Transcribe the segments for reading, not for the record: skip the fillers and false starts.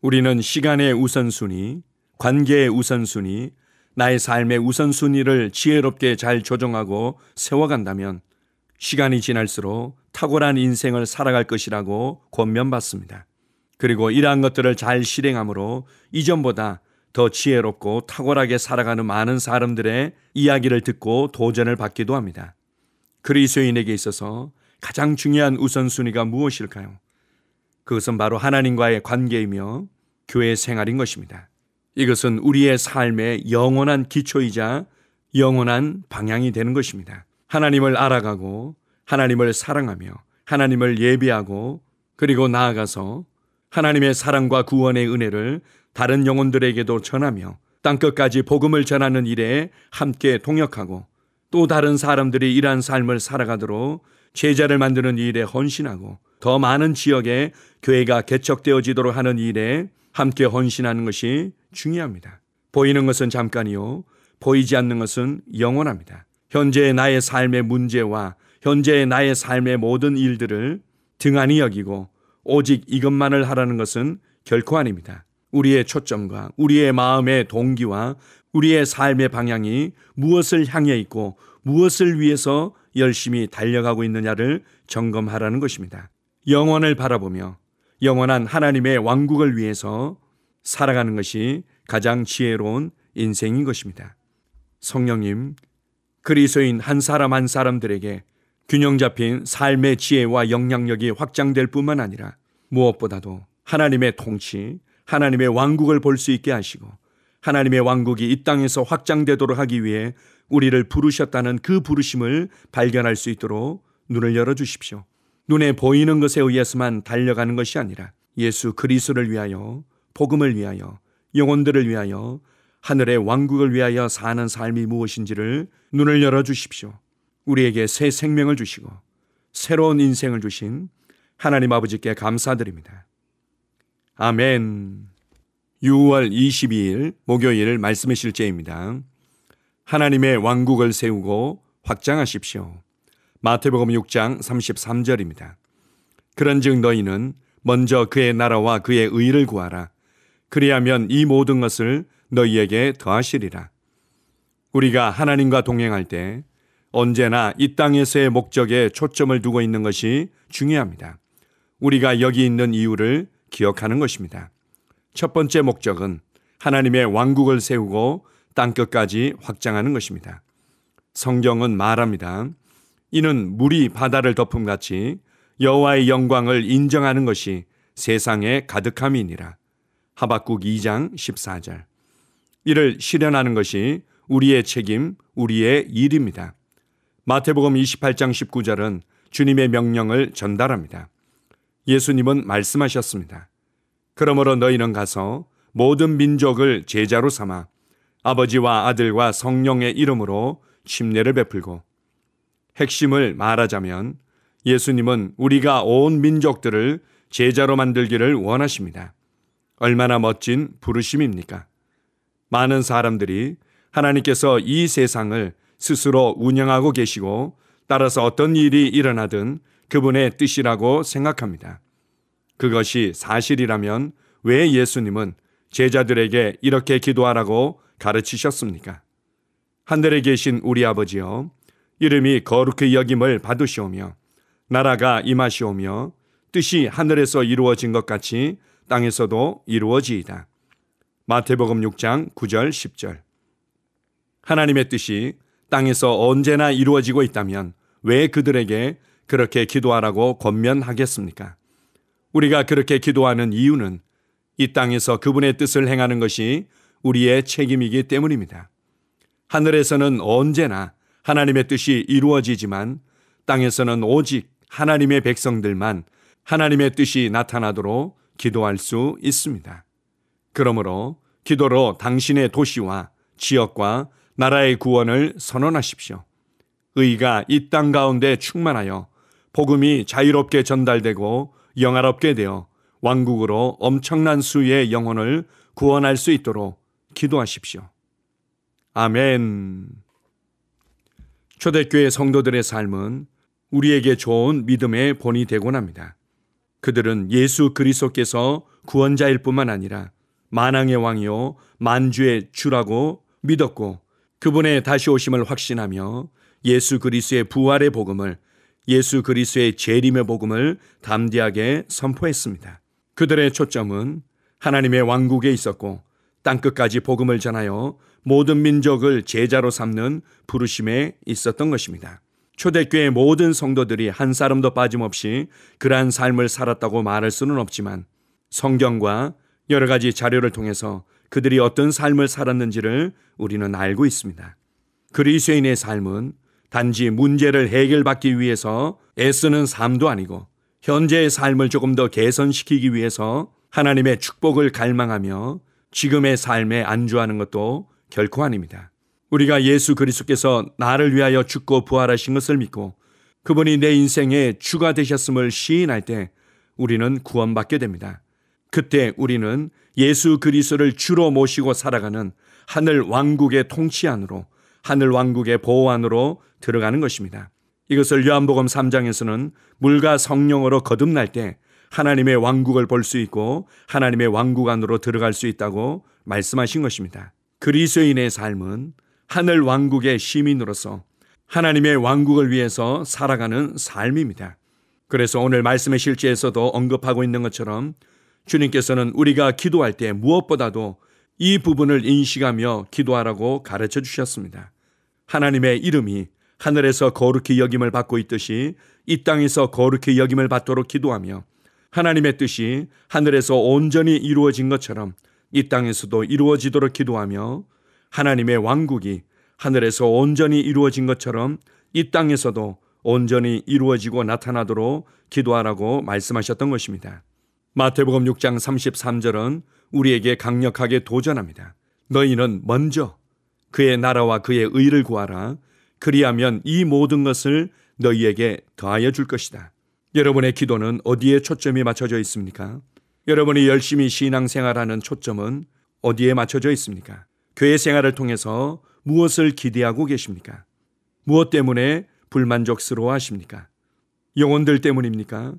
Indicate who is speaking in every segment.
Speaker 1: 우리는 시간의 우선순위, 관계의 우선순위, 나의 삶의 우선순위를 지혜롭게 잘 조정하고 세워간다면 시간이 지날수록 탁월한 인생을 살아갈 것이라고 권면받습니다. 그리고 이러한 것들을 잘 실행함으로 이전보다 더 지혜롭고 탁월하게 살아가는 많은 사람들의 이야기를 듣고 도전을 받기도 합니다. 그리스도인에게 있어서 가장 중요한 우선순위가 무엇일까요? 그것은 바로 하나님과의 관계이며 교회 생활인 것입니다. 이것은 우리의 삶의 영원한 기초이자 영원한 방향이 되는 것입니다. 하나님을 알아가고 하나님을 사랑하며 하나님을 예배하고 그리고 나아가서 하나님의 사랑과 구원의 은혜를 다른 영혼들에게도 전하며 땅끝까지 복음을 전하는 일에 함께 동역하고 또 다른 사람들이 이러한 삶을 살아가도록 제자를 만드는 일에 헌신하고 더 많은 지역에 교회가 개척되어지도록 하는 일에 함께 헌신하는 것이 중요합니다. 보이는 것은 잠깐이요, 보이지 않는 것은 영원합니다. 현재의 나의 삶의 문제와 현재의 나의 삶의 모든 일들을 등한히 여기고 오직 이것만을 하라는 것은 결코 아닙니다. 우리의 초점과 우리의 마음의 동기와 우리의 삶의 방향이 무엇을 향해 있고 무엇을 위해서 열심히 달려가고 있느냐를 점검하라는 것입니다. 영원을 바라보며 영원한 하나님의 왕국을 위해서 살아가는 것이 가장 지혜로운 인생인 것입니다. 성령님, 그리스도인 한 사람 한 사람들에게 균형 잡힌 삶의 지혜와 영향력이 확장될 뿐만 아니라 무엇보다도 하나님의 통치, 하나님의 왕국을 볼 수 있게 하시고 하나님의 왕국이 이 땅에서 확장되도록 하기 위해 우리를 부르셨다는 그 부르심을 발견할 수 있도록 눈을 열어주십시오. 눈에 보이는 것에 의해서만 달려가는 것이 아니라 예수 그리스도를 위하여, 복음을 위하여, 영혼들을 위하여, 하늘의 왕국을 위하여 사는 삶이 무엇인지를 눈을 열어주십시오. 우리에게 새 생명을 주시고 새로운 인생을 주신 하나님 아버지께 감사드립니다. 아멘. 6월 22일 목요일 말씀의 실제입니다. 하나님의 왕국을 세우고 확장하십시오. 마태복음 6장 33절입니다. 그런즉 너희는 먼저 그의 나라와 그의 의를 구하라. 그리하면 이 모든 것을 너희에게 더하시리라. 우리가 하나님과 동행할 때 언제나 이 땅에서의 목적에 초점을 두고 있는 것이 중요합니다. 우리가 여기 있는 이유를 기억하는 것입니다. 첫 번째 목적은 하나님의 왕국을 세우고 땅끝까지 확장하는 것입니다. 성경은 말합니다. 이는 물이 바다를 덮음같이 여호와의 영광을 인정하는 것이 세상에 가득함이니라. 하박국 2장 14절. 이를 실현하는 것이 우리의 책임, 우리의 일입니다. 마태복음 28장 19절은 주님의 명령을 전달합니다. 예수님은 말씀하셨습니다. 그러므로 너희는 가서 모든 민족을 제자로 삼아 아버지와 아들과 성령의 이름으로 침례를 베풀고, 핵심을 말하자면 예수님은 우리가 온 민족들을 제자로 만들기를 원하십니다. 얼마나 멋진 부르심입니까? 많은 사람들이 하나님께서 이 세상을 스스로 운영하고 계시고 따라서 어떤 일이 일어나든 그분의 뜻이라고 생각합니다. 그것이 사실이라면 왜 예수님은 제자들에게 이렇게 기도하라고 가르치셨습니까? 하늘에 계신 우리 아버지여, 이름이 거룩히 여김을 받으시오며 나라가 임하시오며 뜻이 하늘에서 이루어진 것 같이 땅에서도 이루어지이다. 마태복음 6장 9절 10절. 하나님의 뜻이 땅에서 언제나 이루어지고 있다면 왜 그들에게 그렇게 기도하라고 권면하겠습니까? 우리가 그렇게 기도하는 이유는 이 땅에서 그분의 뜻을 행하는 것이 우리의 책임이기 때문입니다. 하늘에서는 언제나 하나님의 뜻이 이루어지지만 땅에서는 오직 하나님의 백성들만 하나님의 뜻이 나타나도록 기도할 수 있습니다. 그러므로 기도로 당신의 도시와 지역과 나라의 구원을 선언하십시오. 의가 이 땅 가운데 충만하여 복음이 자유롭게 전달되고 영화롭게 되어 왕국으로 엄청난 수의 영혼을 구원할 수 있도록 기도하십시오. 아멘. 초대교회 성도들의 삶은 우리에게 좋은 믿음의 본이 되곤 합니다. 그들은 예수 그리스도께서 구원자일 뿐만 아니라 만왕의 왕이요 만주의 주라고 믿었고, 그분의 다시 오심을 확신하며 예수 그리스도의 부활의 복음을, 예수 그리스도의 재림의 복음을 담대하게 선포했습니다. 그들의 초점은 하나님의 왕국에 있었고 땅끝까지 복음을 전하여 모든 민족을 제자로 삼는 부르심에 있었던 것입니다. 초대교회 모든 성도들이 한 사람도 빠짐없이 그러한 삶을 살았다고 말할 수는 없지만 성경과 여러 가지 자료를 통해서 그들이 어떤 삶을 살았는지를 우리는 알고 있습니다. 그리스도인의 삶은 단지 문제를 해결받기 위해서 애쓰는 삶도 아니고 현재의 삶을 조금 더 개선시키기 위해서 하나님의 축복을 갈망하며 지금의 삶에 안주하는 것도 결코 아닙니다. 우리가 예수 그리스도께서 나를 위하여 죽고 부활하신 것을 믿고 그분이 내 인생의 주가 되셨음을 시인할 때 우리는 구원받게 됩니다. 그때 우리는 예수 그리스도를 주로 모시고 살아가는 하늘 왕국의 통치 안으로, 하늘 왕국의 보호 안으로 들어가는 것입니다. 이것을 요한복음 3장에서는 물과 성령으로 거듭날 때 하나님의 왕국을 볼 수 있고 하나님의 왕국 안으로 들어갈 수 있다고 말씀하신 것입니다. 그리스도인의 삶은 하늘 왕국의 시민으로서 하나님의 왕국을 위해서 살아가는 삶입니다. 그래서 오늘 말씀의 실제에서도 언급하고 있는 것처럼 주님께서는 우리가 기도할 때 무엇보다도 이 부분을 인식하며 기도하라고 가르쳐 주셨습니다. 하나님의 이름이 하늘에서 거룩히 여김을 받고 있듯이 이 땅에서 거룩히 여김을 받도록 기도하며 하나님의 뜻이 하늘에서 온전히 이루어진 것처럼 이 땅에서도 이루어지도록 기도하며 하나님의 왕국이 하늘에서 온전히 이루어진 것처럼 이 땅에서도 온전히 이루어지고 나타나도록 기도하라고 말씀하셨던 것입니다. 마태복음 6장 33절은 우리에게 강력하게 도전합니다. 너희는 먼저 그의 나라와 그의 의를 구하라. 그리하면 이 모든 것을 너희에게 더하여 줄 것이다. 여러분의 기도는 어디에 초점이 맞춰져 있습니까? 여러분이 열심히 신앙생활하는 초점은 어디에 맞춰져 있습니까? 교회 생활을 통해서 무엇을 기대하고 계십니까? 무엇 때문에 불만족스러워 하십니까? 영혼들 때문입니까?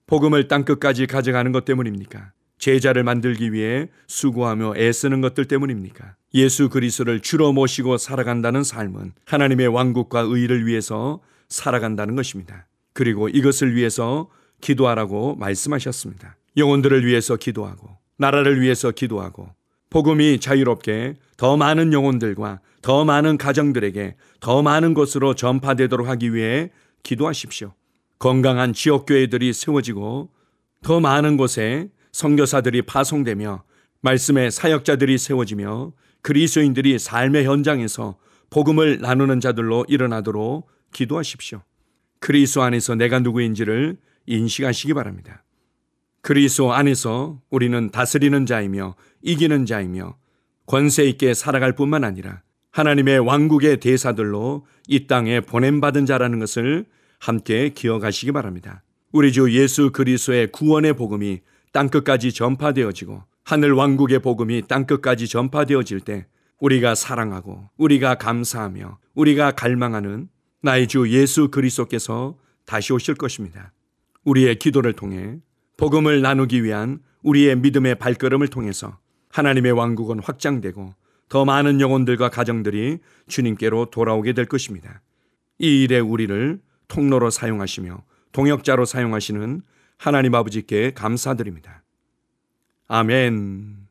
Speaker 1: 복음을 땅끝까지 가져가는 것 때문입니까? 제자를 만들기 위해 수고하며 애쓰는 것들 때문입니까? 예수 그리스도를 주로 모시고 살아간다는 삶은 하나님의 왕국과 의를 위해서 살아간다는 것입니다. 그리고 이것을 위해서 기도하라고 말씀하셨습니다. 영혼들을 위해서 기도하고 나라를 위해서 기도하고 복음이 자유롭게 더 많은 영혼들과 더 많은 가정들에게 더 많은 곳으로 전파되도록 하기 위해 기도하십시오. 건강한 지역교회들이 세워지고 더 많은 곳에 선교사들이 파송되며 말씀의 사역자들이 세워지며 그리스도인들이 삶의 현장에서 복음을 나누는 자들로 일어나도록 기도하십시오. 그리스도 안에서 내가 누구인지를 인식하시기 바랍니다. 그리스도 안에서 우리는 다스리는 자이며 이기는 자이며 권세 있게 살아갈 뿐만 아니라 하나님의 왕국의 대사들로 이 땅에 보냄받은 자라는 것을 함께 기억하시기 바랍니다. 우리 주 예수 그리스도의 구원의 복음이 땅끝까지 전파되어지고 하늘 왕국의 복음이 땅끝까지 전파되어질 때 우리가 사랑하고 우리가 감사하며 우리가 갈망하는 나의 주 예수 그리스도께서 다시 오실 것입니다. 우리의 기도를 통해 복음을 나누기 위한 우리의 믿음의 발걸음을 통해서 하나님의 왕국은 확장되고 더 많은 영혼들과 가정들이 주님께로 돌아오게 될 것입니다. 이 일에 우리를 통로로 사용하시며 동역자로 사용하시는 하나님 아버지께 감사드립니다. 아멘.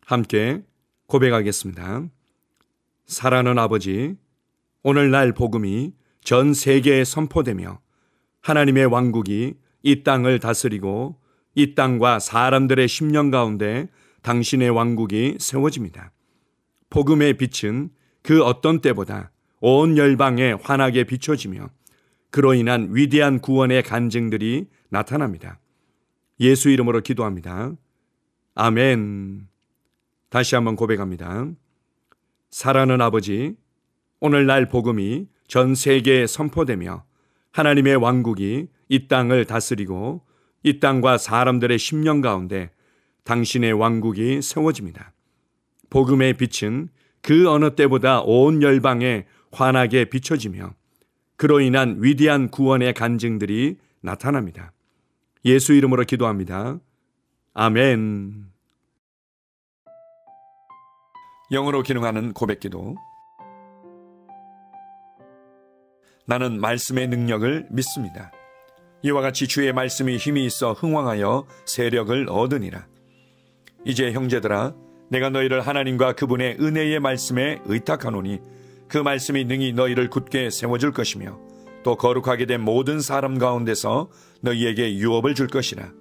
Speaker 1: 함께 고백하겠습니다. 사랑하는 아버지, 오늘날 복음이 전 세계에 선포되며 하나님의 왕국이 이 땅을 다스리고 이 땅과 사람들의 심령 가운데 당신의 왕국이 세워집니다. 복음의 빛은 그 어떤 때보다 온 열방에 환하게 비춰지며 그로 인한 위대한 구원의 간증들이 나타납니다. 예수 이름으로 기도합니다. 아멘. 다시 한번 고백합니다. 사랑하는 아버지, 오늘날 복음이 전 세계에 선포되며 하나님의 왕국이 이 땅을 다스리고 이 땅과 사람들의 심령 가운데 당신의 왕국이 세워집니다. 복음의 빛은 그 어느 때보다 온 열방에 환하게 비춰지며 그로 인한 위대한 구원의 간증들이 나타납니다. 예수 이름으로 기도합니다. 아멘. 영어로 기능하는 고백기도. 나는 말씀의 능력을 믿습니다. 이와 같이 주의 말씀이 힘이 있어 흥왕하여 세력을 얻으니라. 이제 형제들아, 내가 너희를 하나님과 그분의 은혜의 말씀에 의탁하노니 그 말씀이 능히 너희를 굳게 세워줄 것이며 또 거룩하게 된 모든 사람 가운데서 너희에게 유업을 줄 것이라.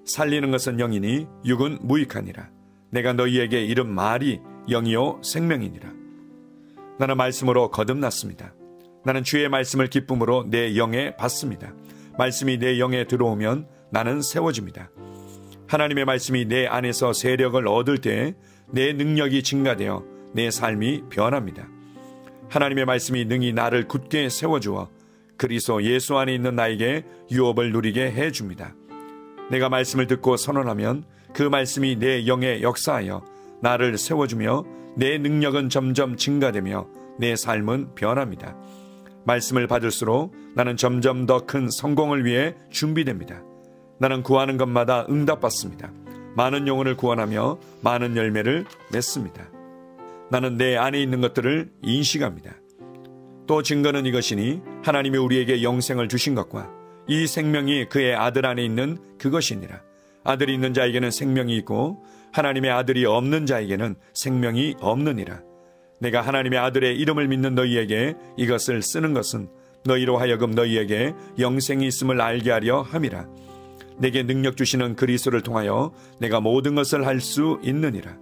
Speaker 1: 살리는 것은 영이니 육은 무익하니라. 내가 너희에게 이른 말이 영이요 생명이니라. 나는 말씀으로 거듭났습니다. 나는 주의 말씀을 기쁨으로 내 영에 받습니다. 말씀이 내 영에 들어오면 나는 세워집니다. 하나님의 말씀이 내 안에서 세력을 얻을 때 내 능력이 증가되어 내 삶이 변합니다. 하나님의 말씀이 능히 나를 굳게 세워주어 그리스도 예수 안에 있는 나에게 유업을 누리게 해줍니다. 내가 말씀을 듣고 선언하면 그 말씀이 내 영에 역사하여 나를 세워주며 내 능력은 점점 증가되며 내 삶은 변합니다. 말씀을 받을수록 나는 점점 더 큰 성공을 위해 준비됩니다. 나는 구하는 것마다 응답받습니다. 많은 영혼을 구원하며 많은 열매를 맺습니다. 나는 내 안에 있는 것들을 인식합니다. 또 증거는 이것이니 하나님이 우리에게 영생을 주신 것과 이 생명이 그의 아들 안에 있는 그것이니라. 아들이 있는 자에게는 생명이 있고 하나님의 아들이 없는 자에게는 생명이 없느니라. 내가 하나님의 아들의 이름을 믿는 너희에게 이것을 쓰는 것은 너희로 하여금 너희에게 영생이 있음을 알게 하려 함이라. 내게 능력 주시는 그리스도를 통하여 내가 모든 것을 할 수 있느니라.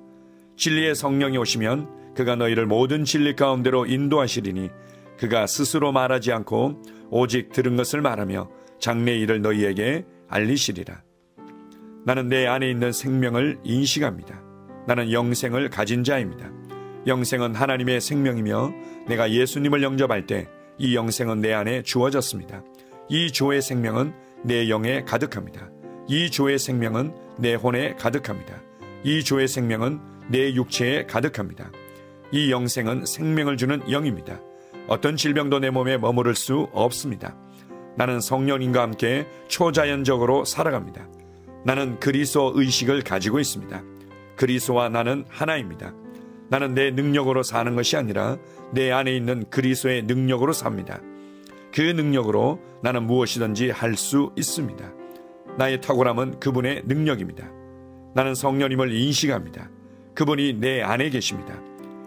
Speaker 1: 진리의 성령이 오시면 그가 너희를 모든 진리 가운데로 인도하시리니 그가 스스로 말하지 않고 오직 들은 것을 말하며 장래 일을 너희에게 알리시리라. 나는 내 안에 있는 생명을 인식합니다. 나는 영생을 가진 자입니다. 영생은 하나님의 생명이며 내가 예수님을 영접할 때 이 영생은 내 안에 주어졌습니다. 이 주의 생명은 내 영에 가득합니다. 이 주의 생명은 내 혼에 가득합니다. 이 주의 생명은 내 육체에 가득합니다. 이 영생은 생명을 주는 영입니다. 어떤 질병도 내 몸에 머무를 수 없습니다. 나는 성령님과 함께 초자연적으로 살아갑니다. 나는 그리스도 의식을 가지고 있습니다. 그리스도와 나는 하나입니다. 나는 내 능력으로 사는 것이 아니라 내 안에 있는 그리스도의 능력으로 삽니다. 그 능력으로 나는 무엇이든지 할 수 있습니다. 나의 탁월함은 그분의 능력입니다. 나는 성령님을 인식합니다. 그분이 내 안에 계십니다.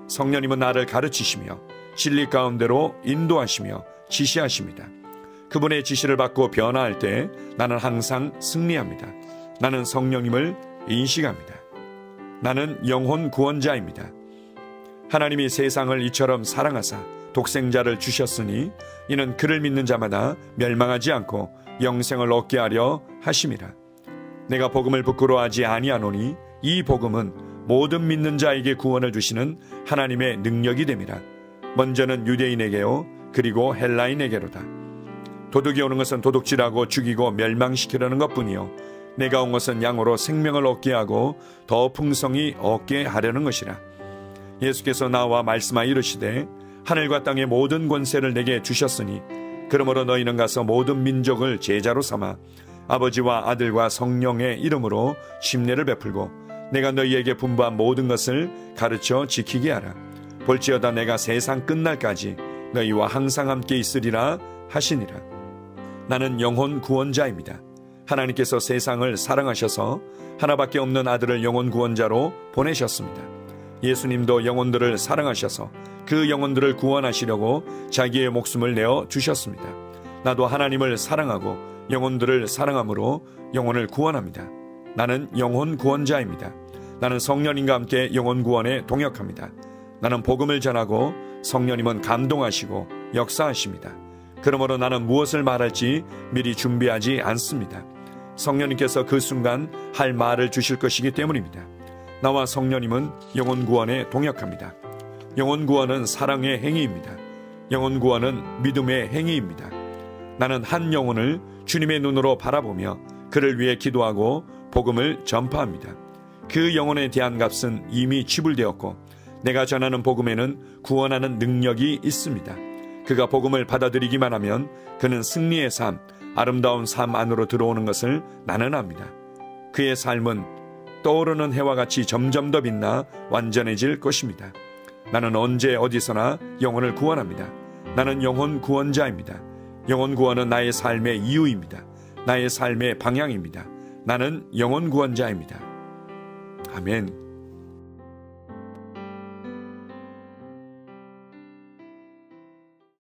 Speaker 1: 성령님은 나를 가르치시며 진리 가운데로 인도하시며 지시하십니다. 그분의 지시를 받고 변화할 때 나는 항상 승리합니다. 나는 성령님을 인식합니다. 나는 영혼 구원자입니다. 하나님이 세상을 이처럼 사랑하사 독생자를 주셨으니 이는 그를 믿는 자마다 멸망하지 않고 영생을 얻게 하려 하심이라. 내가 복음을 부끄러워하지 아니하노니 이 복음은 모든 믿는 자에게 구원을 주시는 하나님의 능력이 됨이라. 먼저는 유대인에게요 그리고 헬라인에게로다. 도둑이 오는 것은 도둑질하고 죽이고 멸망시키려는 것뿐이요 내가 온 것은 양으로 생명을 얻게 하고 더 풍성히 얻게 하려는 것이라. 예수께서 나와 말씀하여 이르시되 하늘과 땅의 모든 권세를 내게 주셨으니 그러므로 너희는 가서 모든 민족을 제자로 삼아 아버지와 아들과 성령의 이름으로 침례를 베풀고 내가 너희에게 분부한 모든 것을 가르쳐 지키게 하라. 볼지어다 내가 세상 끝날까지 너희와 항상 함께 있으리라 하시니라. 나는 영혼 구원자입니다. 하나님께서 세상을 사랑하셔서 하나밖에 없는 아들을 영혼 구원자로 보내셨습니다. 예수님도 영혼들을 사랑하셔서 그 영혼들을 구원하시려고 자기의 목숨을 내어 주셨습니다. 나도 하나님을 사랑하고 영혼들을 사랑함으로 영혼을 구원합니다. 나는 영혼 구원자입니다. 나는 성령님과 함께 영혼 구원에 동역합니다. 나는 복음을 전하고 성령님은 감동하시고 역사하십니다. 그러므로 나는 무엇을 말할지 미리 준비하지 않습니다. 성령님께서 그 순간 할 말을 주실 것이기 때문입니다. 나와 성령님은 영혼 구원에 동역합니다. 영혼 구원은 사랑의 행위입니다. 영혼 구원은 믿음의 행위입니다. 나는 한 영혼을 주님의 눈으로 바라보며 그를 위해 기도하고 복음을 전파합니다. 그 영혼에 대한 값은 이미 지불되었고 내가 전하는 복음에는 구원하는 능력이 있습니다. 그가 복음을 받아들이기만 하면 그는 승리의 삶, 아름다운 삶 안으로 들어오는 것을 나는 압니다. 그의 삶은 떠오르는 해와 같이 점점 더 빛나 완전해질 것입니다. 나는 언제 어디서나 영혼을 구원합니다. 나는 영혼 구원자입니다. 영혼 구원은 나의 삶의 이유입니다. 나의 삶의 방향입니다. 나는 영혼 구원자입니다. 아멘.